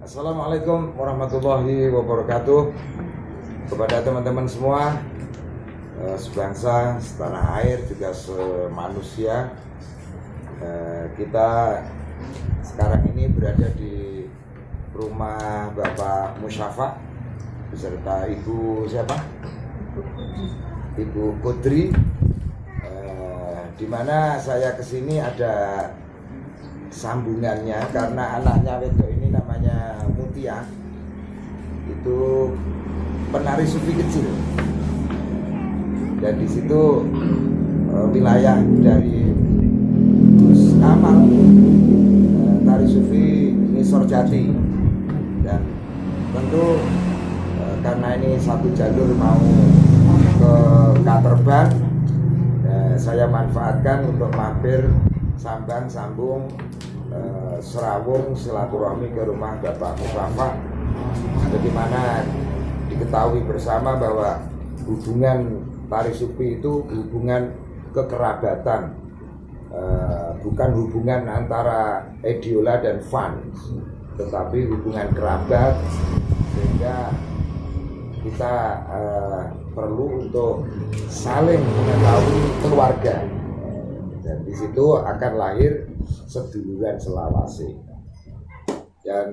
Assalamualaikum warahmatullahi wabarakatuh. Kepada teman-teman semua, sebangsa, setanah air, juga semanusia, kita sekarang ini berada di rumah Bapak Musyafa beserta Ibu siapa? Ibu Putri. Di mana saya kesini ada sambungannya karena anaknya wedok ini namanya Mutia, itu penari sufi kecil, dan di situ wilayah dari Gus Kamal, tari sufi Ngisorjati, dan tentu karena ini satu jalur mau ke Katerban, saya manfaatkan untuk mampir sambung serawung silaturahmi ke rumah Bapak Musyafa. Bagaimana diketahui bersama bahwa hubungan tari sufi itu hubungan kekerabatan, bukan hubungan antara idola dan fans, tetapi hubungan kerabat, sehingga kita perlu untuk saling mengetahui keluarga. Dan di situ akan lahir seduluran selawase. Dan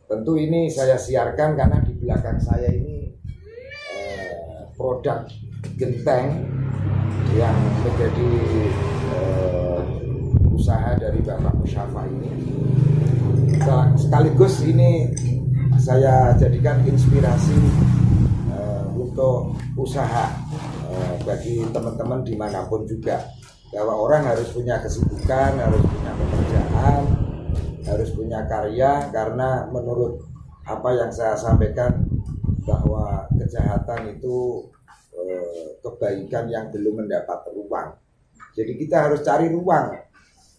tentu ini saya siarkan karena di belakang saya ini produk genteng yang menjadi usaha dari Bapak Musyafa ini. Sekaligus ini saya jadikan inspirasi untuk usaha bagi teman-teman dimanapun juga, bahwa orang harus punya kesibukan, harus punya pekerjaan, harus punya karya, karena menurut apa yang saya sampaikan bahwa kejahatan itu kebaikan yang belum mendapat ruang. Jadi kita harus cari ruang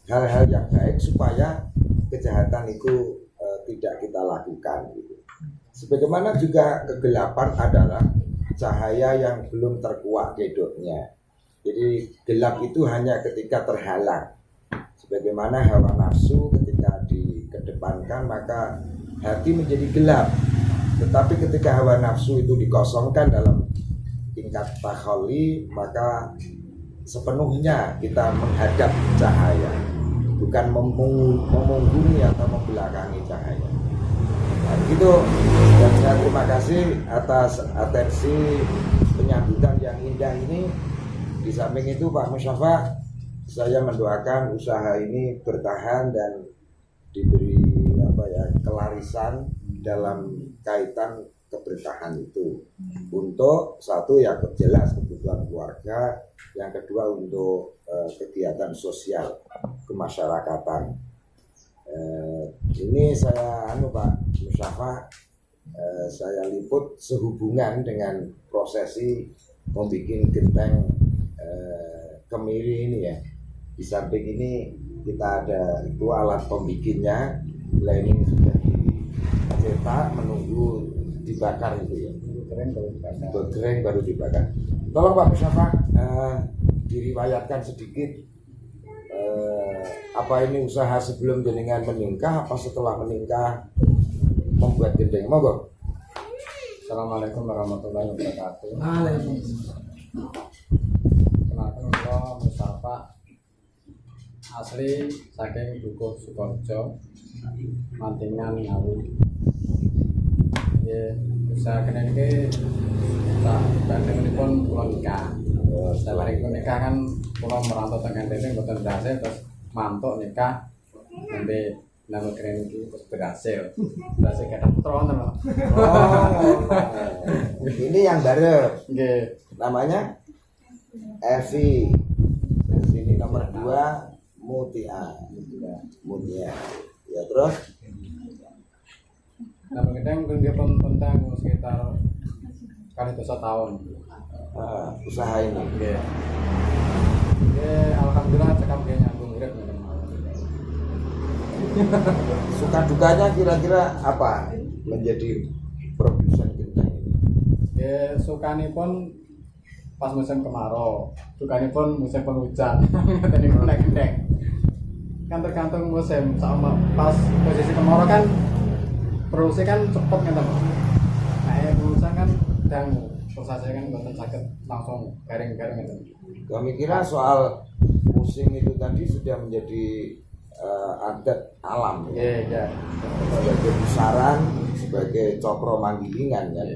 hal-hal yang baik supaya kejahatan itu tidak kita lakukan gitu. Sebagaimana juga kegelapan adalah cahaya yang belum terkuak kedoknya. Jadi gelap itu hanya ketika terhalang. Sebagaimana hawa nafsu ketika dikedepankan maka hati menjadi gelap. Tetapi ketika hawa nafsu itu dikosongkan dalam tingkat takholi, maka sepenuhnya kita menghadap cahaya, bukan memunggungi atau membelakangi cahaya. Nah, begitu. Dan saya terima kasih atas atensi penyambutan yang indah ini. Di samping itu Pak Musyafa, saya mendoakan usaha ini bertahan dan diberi kelarisan dalam kaitan keberkahan itu. Untuk satu ya jelas kebutuhan keluarga, yang kedua untuk kegiatan sosial kemasyarakatan. Ini saya Pak Musyafa, saya liput sehubungan dengan prosesi membuat genteng kemiri ini ya. Di samping ini kita ada itu alat pembikinnya, ini sudah dicetak, menunggu dibakar itu ya. Bergereng baru dibakar. Tolong Pak Musyafa diriwayatkan sedikit, apa ini usaha sebelum jenengan menikah, apa setelah menikah membuat gendeng? Monggo. Assalamualaikum warahmatullahi wabarakatuh. Waalaikumsalam. Kenalkan kula Musyafa, asli saking Dukuh Sukoharjo, Mantingan Ngawi. Nggih, usaha kene iki sadangunipun kula nikah. Sabaripun nikah kan kula merantau teng Nganten mboten berhasil, terus mantuk nikah nanti nama keren itu berhasil kayak putra wonten lho. Ini yang baru. Nggih. Namanya Evi. Di sini nomor 2 Mutia. Ya terus Nah, mungkin dia pun tentang sekitar kali 1 tahun. usaha ini. Nggih. Alhamdulillah cekap ge nyambung urip. Suka dukanya kira-kira apa menjadi produsen genteng ini? Ya sukanipun pas musim kemarau, sukanipun musim penghujan. Tadi gendeng. Kan tergantung musim, sama pas posisi kemarau kan prosesnya kan cepet kan teman. Nah urusan kan dangu prosesnya kan bukan sakit langsung garing-garing gitu. Kami kira soal musim itu tadi sudah menjadi adat alam Iya. sebagai besaran, sebagai cokro manggilingan kan.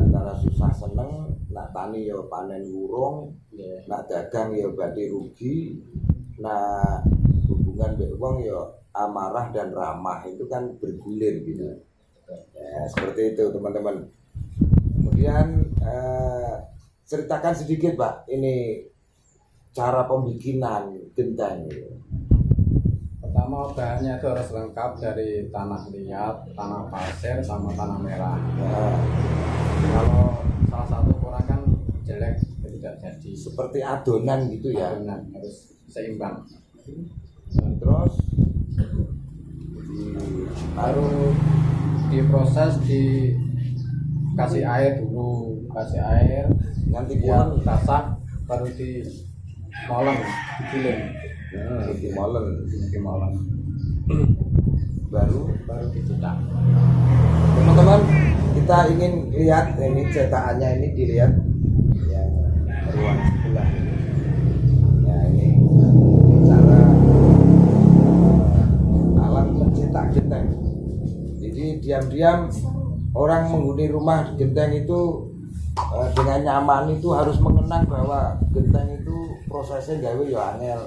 Antara susah seneng, nak tani ya panen burung, nak dagang ya berarti rugi, nah hubungan mbek wong ya amarah dan ramah itu kan bergulir gitu. Ya, seperti itu teman-teman. Kemudian ceritakan sedikit Pak, ini cara pembikinan genteng. Pertama bahannya itu harus lengkap dari tanah liat, tanah pasir, sama tanah merah. Nah, Kalau salah satu kurang kan jelek tidak jadi. seperti adonan gitu ya. Adonan harus seimbang. Terus Baru diproses, dikasih air dulu, kasih air, nanti ya pulang basah, baru di molen, digiling, di molen baru dicetak. teman-teman, kita ingin lihat ini cetakannya, ini dilihat yang ruang sebelah ini. Ya ini cara alat mencetak genteng. Jadi diam-diam orang menghuni rumah genteng itu dengan nyaman itu harus mengenang bahwa genteng itu prosesnya gawe ya angel,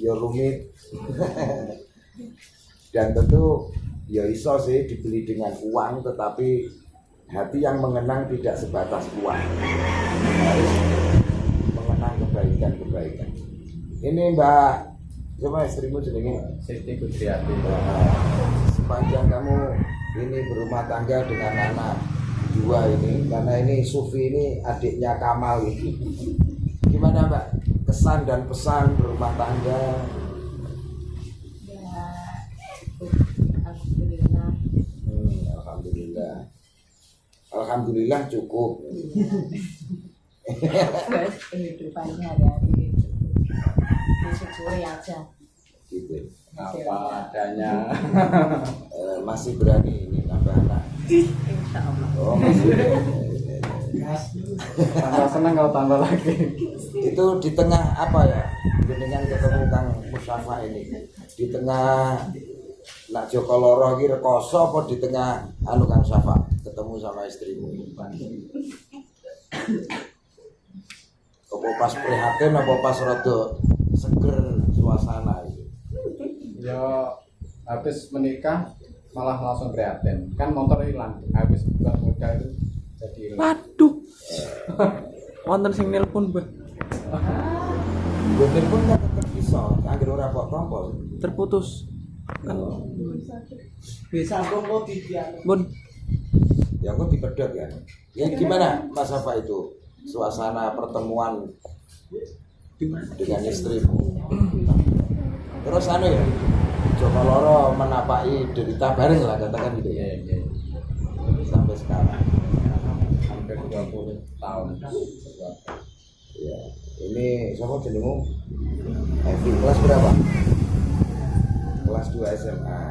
ya rumit. Dan tentu ya iso sih dibeli dengan uang, tetapi hati yang mengenang tidak sebatas uang, harus mengenang kebaikan-kebaikan. Ini Mbak, coba istrimu jenenge Siti Kudriati. sepanjang kamu ini berumah tangga dengan anak dua ini, karena ini Sufi ini adiknya Kamal ini. Gimana Mbak kesan dan pesan berumah tangga? Alhamdulillah cukup. Kehidupannya hari-hari disyukuri aja. Gitu. Apa adanya. Masih berani ini nambah anak. Insya Allah. Oh masih. Tambah senang kalau tambah lagi. Itu di tengah apa ya? Dengan ketemu Kang Musyafa ini. Di tengah nak Joko Loro iki rekoso apa di tengah anu Kang Syafa ketemu sama istrimu? Apa pas prihatin apa pas rada seger suasana itu? Ya habis menikah malah langsung prihatin. Kan motor hilang, habis buat modal itu jadi hilang. Waduh. Wonten sing nelpon, Mbah. Gue telepon kan tetep iso, anggere ora kok tombol. Terputus. Kan Bisa kok tidak. Bun, Ya kok dipedot kan. Ya gimana Mas apa itu suasana pertemuan dengan istrimu? Terus anu ya, Joko Loro menapaki derita bareng lah katakan gitu ya. Sampai sekarang. Hampir 20 tahun. Ya, ini siapa jenengmu? Evi, kelas berapa? Kelas 2 SMA.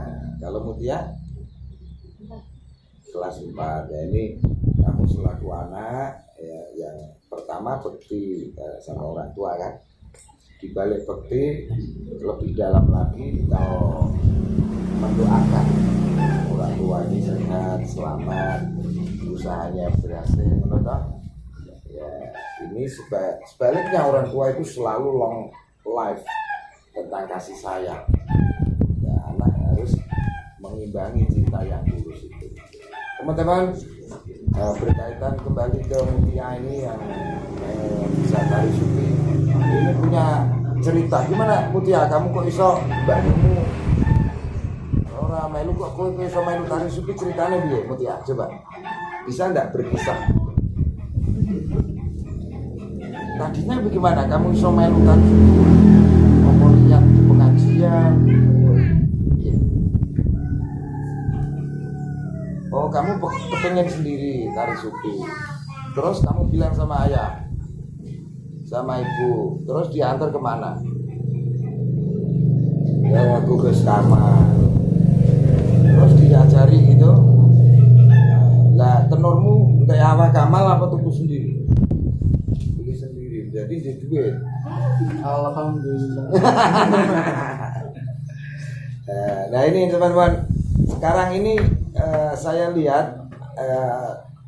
Kalau Mutia? Kelas 4. Ya ini kamu selaku anak ya, yang pertama bekti sama orang tua kan. Di balik bekti lebih dalam lagi kalau mendoakan orang tua ini sehat, selamat, usahanya berhasil, menurut ya ini sebaliknya orang tua itu selalu long life tentang kasih sayang ya, anak harus mengimbangi cinta yang tulus itu. Teman-teman, berkaitan kembali ke Mutia ini yang bisa tari Sufi ini punya cerita. Gimana Mutia, kamu kok iso mbakmu orang melu kok kowe iso melu tari Sufi, ceritanya piye Mutia? Coba bisa enggak berkisah? Tadinya bagaimana kamu iso melu tari Sufi? Mau lihat di pengajian? Oh, kamu kepengen sendiri tari Sufi. Terus kamu bilang sama ayah, sama ibu, terus diantar kemana? Ya aku ke kamar. Terus diajak jari gitu. Lah tenurmu untuk awak kamal apa tuku sendiri? Beli sendiri, jadi dia duit. Alhamdulillah. Nah ini teman-teman, sekarang ini saya lihat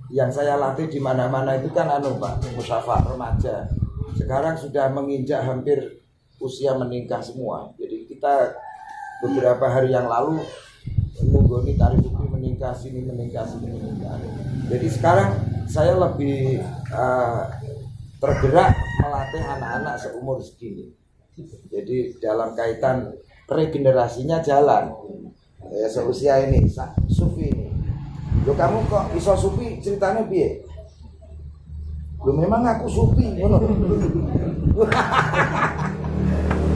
yang saya latih di mana-mana itu kan Pak, musyafa remaja. Sekarang sudah menginjak hampir usia menikah semua. Jadi kita beberapa hari yang lalu menggoni tari sufi menikah sini. Jadi sekarang saya lebih tergerak melatih anak-anak seumur segini. Jadi dalam kaitan regenerasinya jalan ya, seusia ini sufi ini. Lo kamu kok iso sufi, ceritanya piye? Lo memang aku sufi ngono.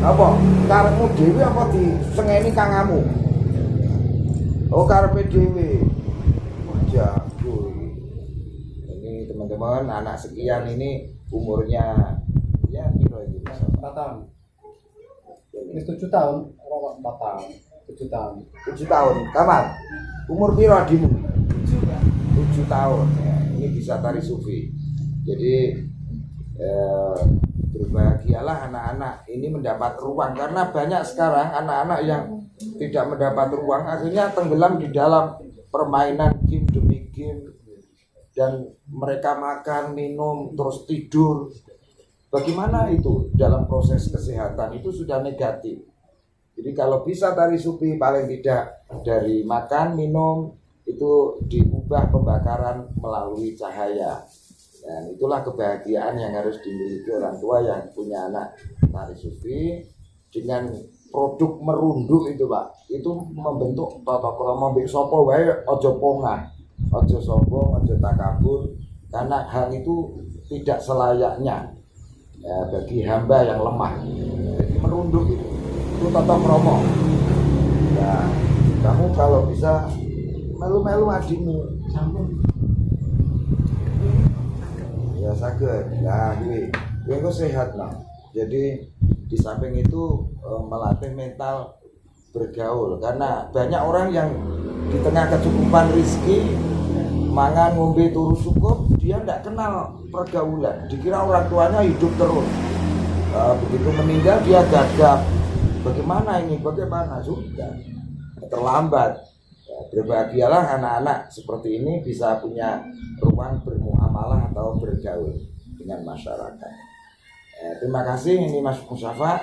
Apa karepmu dhewe apa disengeni kangamu? Oh karepe dhewe. Jago. Ini teman-teman anak sekian ini umurnya ya piro itu? 4 tahun. Ini 7 tahun, 4 tahun, 7 tahun. 7 tahun. Kamal, umur piro adikmu? 7 tahun. Ya, ini bisa tari sufi. Jadi berbahagialah anak-anak ini mendapat ruang, karena banyak sekarang anak-anak yang tidak mendapat ruang akhirnya tenggelam di dalam permainan game demi game, dan mereka makan, minum, terus tidur. Bagaimana itu dalam proses kesehatan itu sudah negatif. Jadi kalau bisa tari sufi paling tidak dari makan, minum itu diubah pembakaran melalui cahaya. Dan itulah kebahagiaan yang harus dimiliki orang tua yang punya anak tari sufi. Dengan produk merunduk itu Pak, itu membentuk tata krama mbek sapa wae aja pongah, aja sombong, aja takabur, karena hal itu tidak selayaknya ya, bagi hamba yang lemah. Jadi merunduk itu tata krama. Ya, kamu kalau bisa melu-melu adikmu ya sakit. Nah, ini kok sehat lah. Jadi di samping itu melatih mental bergaul, karena banyak orang yang di tengah kecukupan rizki mangan ngombe turu cukup, dia tidak kenal pergaulan, dikira orang tuanya hidup terus. Begitu meninggal dia gagap. Bagaimana ini? Bagaimana? Sudah terlambat. Ya, berbahagialah anak-anak seperti ini bisa punya ruang bermuamalah atau bergaul dengan masyarakat. Terima kasih, ini Mas Musyafa.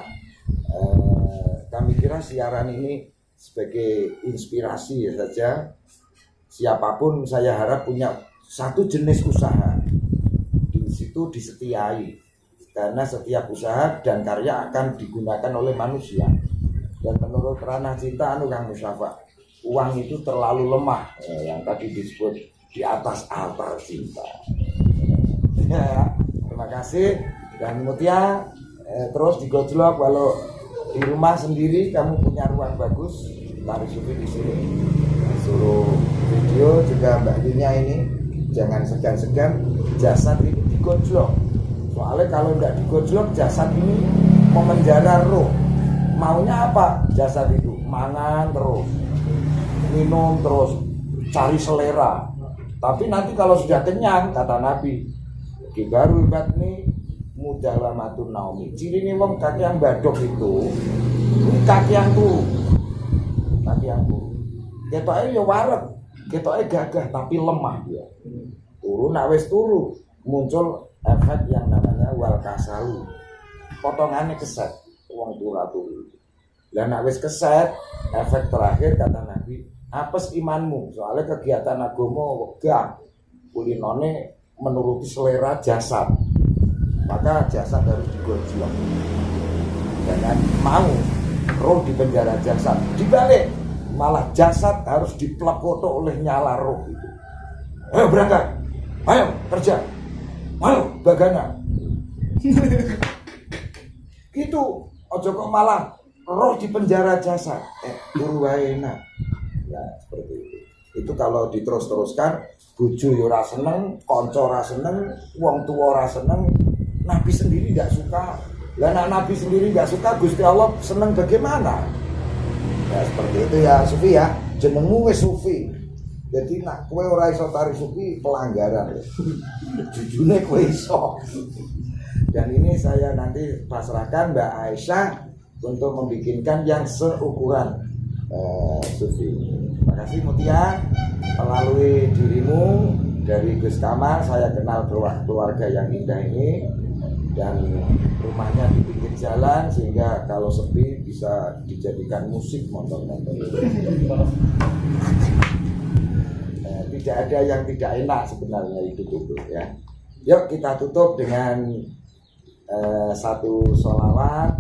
Kami kira siaran ini sebagai inspirasi saja. Siapapun saya harap punya satu jenis usaha, di situ disetiai, karena setiap usaha dan karya akan digunakan oleh manusia. Dan menurut ranah cinta Kang Musyafa, uang itu terlalu lemah, yang tadi disebut di atas altar cinta. Ya, terima kasih. Dan Mutia terus digojlok, kalau di rumah sendiri kamu punya ruang bagus, tari sufi di sini. Suruh video juga Mbak Yunya ini jangan segan-segan jasad ini digojlok. Soalnya kalau tidak digojlok jasad ini memenjara roh. Maunya apa jasad itu? Mangan terus, minum terus, cari selera. Tapi nanti kalau sudah kenyang, kata Nabi, kibarul batni mudalamatun naumi. Ciri nih wong kaki yang badok itu, ini kaki yang turun, kaki yang turun. Ketoknya ya wareg, ketoknya gagah tapi lemah dia. Turun, nak wis turu muncul efek yang namanya wal kasalu. Potongannya keset, wong turu. Lah nak wis keset, efek terakhir kata Nabi, apes imanmu. Soalnya kegiatan agama wegah, kulinone menuruti selera jasad. Maka jasad harus digojlok. Jangan mau roh di penjara jasad. Dibalik, malah jasad harus diplekoto oleh nyala roh itu. Ayo berangkat, ayo kerja, ayo bagana. Gitu, ojo kok malah roh di penjara jasad. Urwaina. Ya seperti itu. Itu kalau diterus-teruskan, bojo yo ora seneng, kanca ora seneng, wong tuwa ora seneng. Nabi sendiri tidak suka. Lah Nabi sendiri nggak suka, Gusti Allah seneng bagaimana? Ya seperti itu ya Sufi ya. Jenengmu wis Sufi. Jadi nak kowe ora iso tari sufi pelanggaran. Jujune kowe iso. Dan ini saya nanti pasrahkan Mbak Aisyah untuk membikinkan yang seukuran sufi. Terima kasih Mutia, melalui dirimu dari Gus Kamal saya kenal keluarga yang indah ini, dan rumahnya di pinggir jalan sehingga kalau sepi bisa dijadikan musik motor-motor. Tidak ada yang tidak enak sebenarnya hidup itu ya. Yuk kita tutup dengan satu sholawat.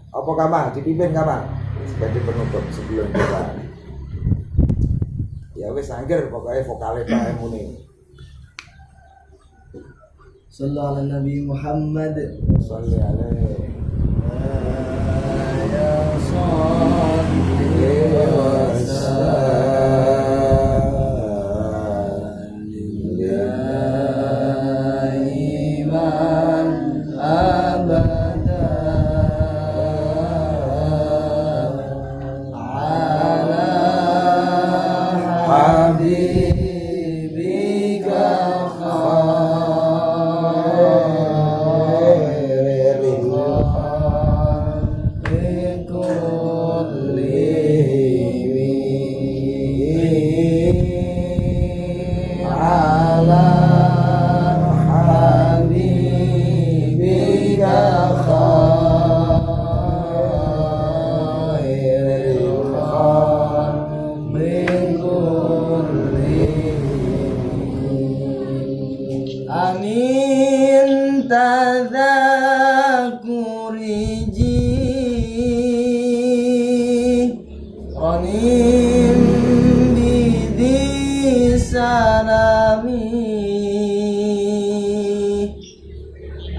Apa Kamal? Dipimpin Kamal sebagai penutup sebelum kita. Ya wes angger pokoknya vokalnya Pak Emuni. Sallallahu ala Nabi Muhammad. Sholli alaihi. Ya salli wa sallim daiman abada ala habibika Amin tadzakuriji Ronim bidi salami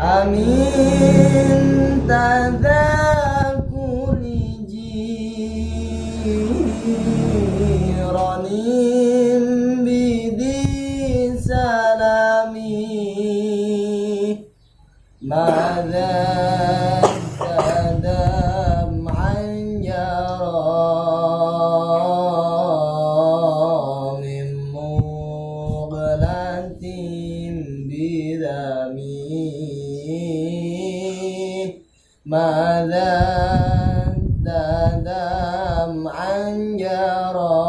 Amin tadzakuriji Ronim bidi salami ماذا دمعا يرى من مغلة بدمي ماذا دمعا يرى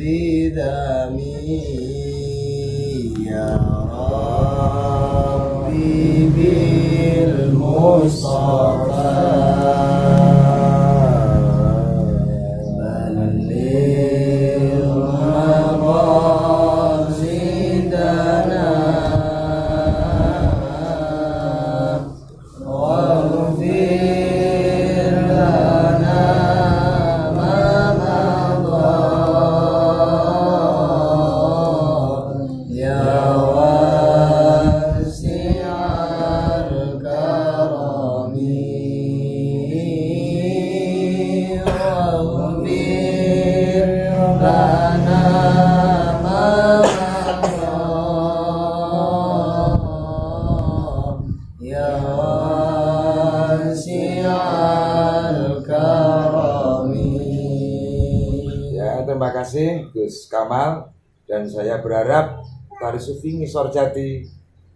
بدمي يا ربي بالمصطفى بلغ مقاصدنا واغفر لنا ما مضى يا واسع الكرم واغفر لنا ما مضى يا واسع الكرم. Ya, terima kasih Gus Kamal, dan saya berharap Tari Sufi Ngisor Jati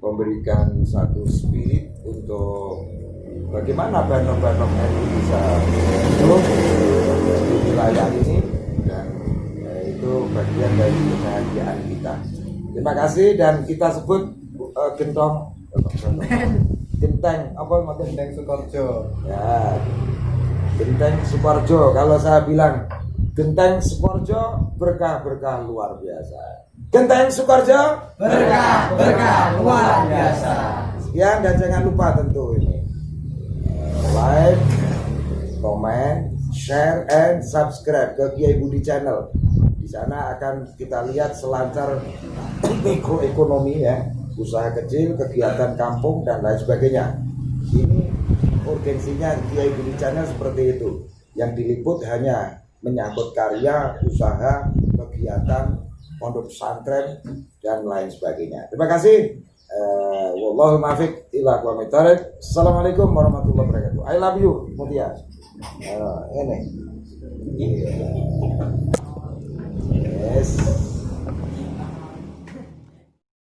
memberikan satu spirit untuk bagaimana Banom-Banom NU bisa hidup di wilayah ini, dan itu bagian dari kebahagiaan kita. Terima kasih, dan kita sebut gentong genteng apa maksudnya? Genteng Sukorjo. Ya, Genteng Sukorjo. Kalau saya bilang Genteng Sukorjo, berkah-berkah luar biasa. Genteng Sukorjo, Berkah luar biasa. sekian, dan jangan lupa tentu ini like, comment, share, and subscribe ke Kiai Budi Channel. Di sana akan kita lihat selancar mikroekonomi ya, usaha kecil, kegiatan kampung, dan lain sebagainya. Ini urgensinya Kiai Budi Channel seperti itu. Yang diliput hanya menyangkut karya, usaha, kegiatan, pondok pesantren, dan lain sebagainya. Terima kasih. Wallahu muwaffiq ila aqwamit thoriq. Assalamualaikum warahmatullahi wabarakatuh. I love you Mutia. Ini.